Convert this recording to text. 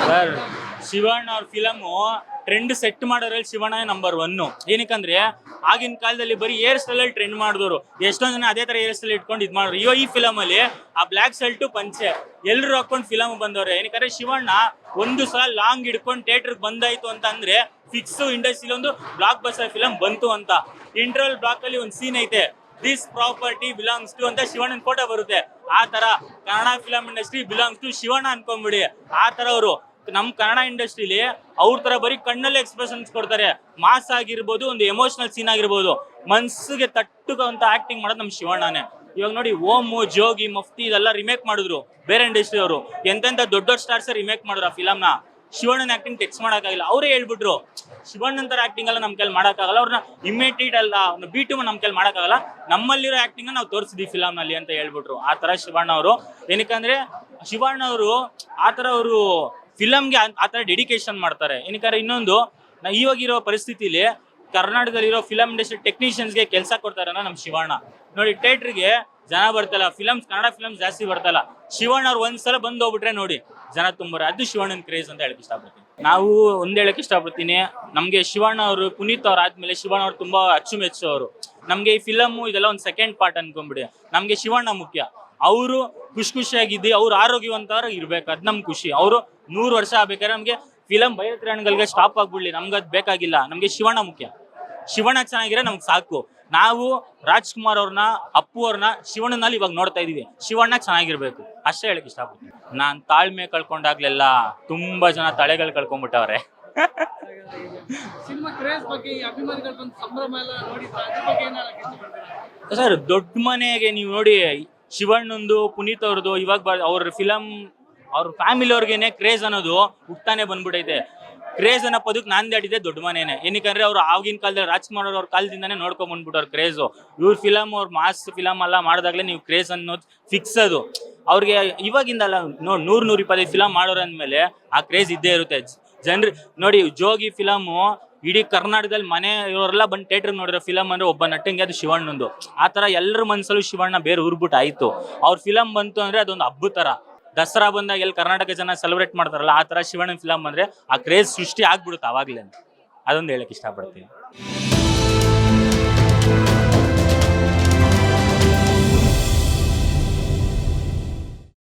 Sir Shivanna ಅವ್ರ film trend set ಮಾಡೋದ್ರಲ್ಲಿ Shivanna number 1. ಏನಕ್ಕಂದ್ರೆ ಆಗಿನ ಕಾಲದಲ್ಲಿ ಬರೀ ಹೇರ್ ಸ್ಟೈಲ್ ಅಲ್ಲಿ ಟ್ರೆಂಡ್ ಮಾಡಿದವರು, ಎಷ್ಟೊಂದ್ ಜನ ಅದೇ ತರ ಹೇರ್ ಸ್ಟೈಲ್ ಇಟ್ಕೊಂಡು ಇದ್ ಮಾಡೋರು. ಈ ಫಿಲಮ್ ಅಲ್ಲಿ ಆ ಬ್ಲಾಕ್ ಶರ್ಟು ಪಂಚೆ ಎಲ್ಲರೂ ಹಾಕೊಂಡು ಫಿಲಮ್ ಬಂದವ್ರೆ. ಏನಕ್ಕಂದ್ರೆ ಶಿವಣ್ಣ ಒಂದು ಸಲ ಲಾಂಗ್ ಹಿಡ್ಕೊಂಡು ಥಿಯೇಟರ್ ಬಂದಾಯ್ತು ಅಂತ ಅಂದ್ರೆ ಫಿಕ್ಸ್ ಇಂಡಸ್ಟ್ರಿಲಿ ಒಂದು ಬ್ಲಾಕ್ ಬಸ್ಟರ್ ಫಿಲಮ್ ಬಂತು ಅಂತ. ಇಂಟರ್ವಲ್ ಬ್ಲಾಕ್ ಅಲ್ಲಿ ಒಂದು ಸೀನ್ ಐತೆ, ದಿಸ್ ಪ್ರಾಪರ್ಟಿ ಬಿಲಾಂಗ್ಸ್ ಟು ಅಂತ ಶಿವಣ್ಣನ ಫೋಟೋ ಬರುತ್ತೆ. ಆ ತರ Kannada film industry belongs to Shivanna ಅನ್ಕೊಂಡ್ಬಿಡಿ. ಆ ತರ ಅವರು ನಮ್ ಕನ್ನಡ ಇಂಡಸ್ಟ್ರಿಲಿ ಅವ್ರ ತರ ಬರೀ ಕಣ್ಣಲ್ಲಿ ಎಕ್ಸ್ಪ್ರೆಷನ್ಸ್ ಕೊಡ್ತಾರೆ. ಮಾಸ್ ಆಗಿರ್ಬೋದು, ಒಂದು ಎಮೋಷನಲ್ ಸೀನ್ ಆಗಿರ್ಬೋದು, ಮನ್ಸಿಗೆ ತಟ್ಟುವಂತ ಆಕ್ಟಿಂಗ್ ಮಾಡೋದು ನಮ್ ಶಿವಣ್ಣನೇ. ಇವಾಗ ನೋಡಿ ಓಮು, ಜೋಗಿ, ಮಫ್ತಿ ಇದೆಲ್ಲ ರಿಮೇಕ್ ಮಾಡಿದ್ರು ಬೇರೆ ಇಂಡಸ್ಟ್ರಿ ಅವರು. ಎಂತೆಂತ ದೊಡ್ಡ ಸ್ಟಾರ್ಸ್ ರಿಮೇಕ್ ಮಾಡಿದ್ರು ಆ ಫಿಲಮ್ನ. ಶಿವಣ್ಣನ ಆಕ್ಟಿಂಗ್ ಟೆಕ್ಸ್ ಮಾಡಕ್ಕಾಗಿಲ್ಲ. ಅವರೇ ಹೇಳ್ಬಿಟ್ರು ಶಿವಣ್ಣನ ತರ ಆಕ್ಟಿಂಗ್ ಎಲ್ಲ ನಮ್ ಕೈಲಿ ಮಾಡಕ್ಕಾಗಲ್ಲ, ಅವ್ರನ್ನ ಇಮಿಟೇಟ್ ಅಲ್ಲ, ಬೀಟು ನಮ್ ಕೈಲಿ ಮಾಡಕ್ಕಾಗಲ್ಲ, ನಮ್ಮಲ್ಲಿರೋ ಆಕ್ಟಿಂಗ್ ನಾವು ತೋರಿಸಿದ್ವಿ ಫಿಲಮ್ ನಲ್ಲಿ ಅಂತ ಹೇಳ್ಬಿಟ್ರು. ಆ ತರ ಶಿವಣ್ಣ ಅವರು. ಏನಕ್ಕಂದ್ರೆ ಶಿವಣ್ಣ ಅವರು ಆ ತರ ಅವರು ಫಿಲಮ್ಗೆ ಆ ತರ ಡೆಡಿಕೇಶನ್ ಮಾಡ್ತಾರೆ. ಏನಕ್ಕಂದ್ರೆ ಇನ್ನೊಂದು ಇವಾಗಿರೋ ಪರಿಸ್ಥಿತಿಲಿ ಕರ್ನಾಟಕದಲ್ಲಿರೋ ಫಿಲಂ ಇಂಡಸ್ಟ್ರಿ ಟೆಕ್ನಿಷಿಯನ್ಸ್ಗೆ ಕೆಲಸ ಕೊಡ್ತಾರೆ ನಮ್ಮ ಶಿವಣ್ಣ. ನೋಡಿ ಥಿಯೇಟರ್ಗೆ ಜನ ಬರ್ತಲ್ಲ, ಕನ್ನಡ ಫಿಲಮ್ಸ್ ಜಾಸ್ತಿ ಬರ್ತಲ್ಲ, ಶಿವಣ್ಣ ಅವ್ರು ಒಂದ್ಸಲ ಬಂದು ಹೋಗ್ಬಿಟ್ರೆ ನೋಡಿ ಜನ ತುಂಬಾರೆ. ಅದು ಶಿವಣ್ಣನ ಕ್ರೇಜ್ ಅಂತ ಹೇಳಕ್ ಇಷ್ಟಪಡ್ತೀನಿ. ನಾವು ಹೇಳಕ್ ಇಷ್ಟಪಡ್ತೀನಿ, ನಮ್ಗೆ ಶಿವಣ್ಣ ಅವರು, ಪುನೀತ್ ಅವ್ರು ಆದ್ಮೇಲೆ ಶಿವಣ್ಣ ಅವ್ರು ತುಂಬಾ ಅಚ್ಚುಮೆಚ್ಚು ಅವರು. ನಮ್ಗೆ ಈ ಫಿಲಮ್ ಇದೆಲ್ಲ ಒಂದು ಸೆಕೆಂಡ್ ಪಾರ್ಟ್ ಅನ್ಕೊಂಡ್ಬಿಡಿ. ನಮ್ಗೆ ಶಿವಣ್ಣ ಮುಖ್ಯ. ಅವರು ಖುಷಿಯಾಗಿದ್ದು ಅವ್ರು ಆರೋಗ್ಯವಂತವ್ರು ಇರ್ಬೇಕು, ಅದ್ ನಮ್ ಖುಷಿ. ಅವರು 100 ವರ್ಷ ಆಗ್ಬೇಕಾದ್ರೆ ನಮ್ಗೆ ಫಿಲಂ ಭೈರತ್ರಣಗಳಿಗೆ ಸ್ಟಾಪ್ ಆಗ್ಬಿಡ್ಲಿ, ನಮ್ಗೆ ಅದ್ ಬೇಕಾಗಿಲ್ಲ. ನಮ್ಗೆ ಶಿವಣ್ಣ ಮುಖ್ಯ. ಶಿವಣ್ಣ ಚೆನ್ನಾಗಿರೋ ನಮ್ಗೆ ಸಾಕು. ನಾವು ರಾಜ್ಕುಮಾರ್ ಅವ್ರನ್ನ, ಅಪ್ಪು ಅವ್ರನ್ನ ಶಿವಣ್ಣನಲ್ಲಿ ಇವಾಗ ನೋಡ್ತಾ ಇದೀವಿ. ಶಿವಣ್ಣ ಚೆನ್ನಾಗಿರ್ಬೇಕು ಅಷ್ಟೇ ಹೇಳಕ್ ಇಷ್ಟಪಡ್ತೀನಿ. ನಾನ್ ತಾಳ್ಮೆ ಕಳ್ಕೊಂಡಾಗ್ಲೆಲ್ಲ ತುಂಬಾ ಜನ ತಳೆಗಳು ಕಳ್ಕೊಂಡ್ಬಿಟ್ಟವ್ರೆ. ಸರ್ ದೊಡ್ಡ ಮನೆಗೆ ನೀವು ನೋಡಿ, ಶಿವಣ್ಣಂದು, ಪುನೀತ್ ಅವ್ರದ್ದು, ಇವಾಗ ಅವ್ರ ಫಿಲಂ ಅವ್ರ ಫ್ಯಾಮಿಲಿ ಅವ್ರಿಗೇನೆ ಕ್ರೇಜ್ ಅನ್ನೋದು ಹುಟ್ಟಾನೆ ಬಂದ್ಬಿಟ್ಟೈತೆ. ಕ್ರೇಜ್ ಅನ್ನೋ ಪದಕ್ಕೆ ನಾಂದಿ ದೊಡ್ಡ ಮನೇನೆ. ಏನಕ್ಕಂದ್ರೆ ಅವ್ರು ಆಗಿನ ಕಾಲದಲ್ಲಿ ರಾಜ್ಕುಮಾರ್ ಅವ್ರ ಕಾಲದಿಂದಾನೇ ನೋಡ್ಕೊಂಡ್ ಬಂದ್ಬಿಟ್ಟವ್ರ ಕ್ರೇಜು. ಇವ್ರ ಫಿಲಮ್, ಅವ್ರ ಮಾಸ್ ಫಿಲಮ್ ಎಲ್ಲ ಮಾಡಿದಾಗ್ಲೇ ನೀವು ಕ್ರೇಜ್ ಅನ್ನೋದು ಫಿಕ್ಸ್. ಅದು ಅವ್ರಿಗೆ ಇವಾಗಿಂದಲ್ಲ, 100-125 ಫಿಲಮ್ ಮಾಡೋರು ಅಂದ್ಮೇಲೆ ಆ ಕ್ರೇಜ್ ಇದ್ದೇ ಇರುತ್ತೆ. ಜನರು ನೋಡಿ, ಜೋಗಿ ಫಿಲಮು ಇಡೀ ಕರ್ನಾಟಕದಲ್ಲಿ ಮನೆ ಇವರೆಲ್ಲ ಬಂದು ಥಿಯೇಟರ್ ನೋಡಿರೋ ಫಿಲಮ್ ಅಂದ್ರೆ ಒಬ್ಬ ನಟಂಗೆ ಅದು ಶಿವಣ್ಣಂದು. ಆ ತರ ಎಲ್ಲರ ಮನ್ಸಲ್ಲೂ ಶಿವಣ್ಣ ಬೇರೆ ಊರ್ಬಿಟ್ಟು ಆಯ್ತು. ಅವ್ರ ಫಿಲಮ್ ಬಂತು ಅಂದ್ರೆ ಅದೊಂದು ಹಬ್ಬ ತರ. ದಸರಾ ಬಂದಾಗ ಎಲ್ಲಿ ಕರ್ನಾಟಕ ಜನ ಸೆಲೆಬ್ರೇಟ್ ಮಾಡ್ತಾರಲ್ಲ, ಆ ತರ ಶಿವಣ್ಣನ ಫಿಲಮ್ ಅಂದ್ರೆ ಆ ಕ್ರೇಜ್ ಸೃಷ್ಟಿ ಆಗ್ಬಿಡುತ್ತೆ ಅವಾಗ್ಲೇ. ಅದೊಂದು ಹೇಳಕ್ ಇಷ್ಟಪಡ್ತೀನಿ.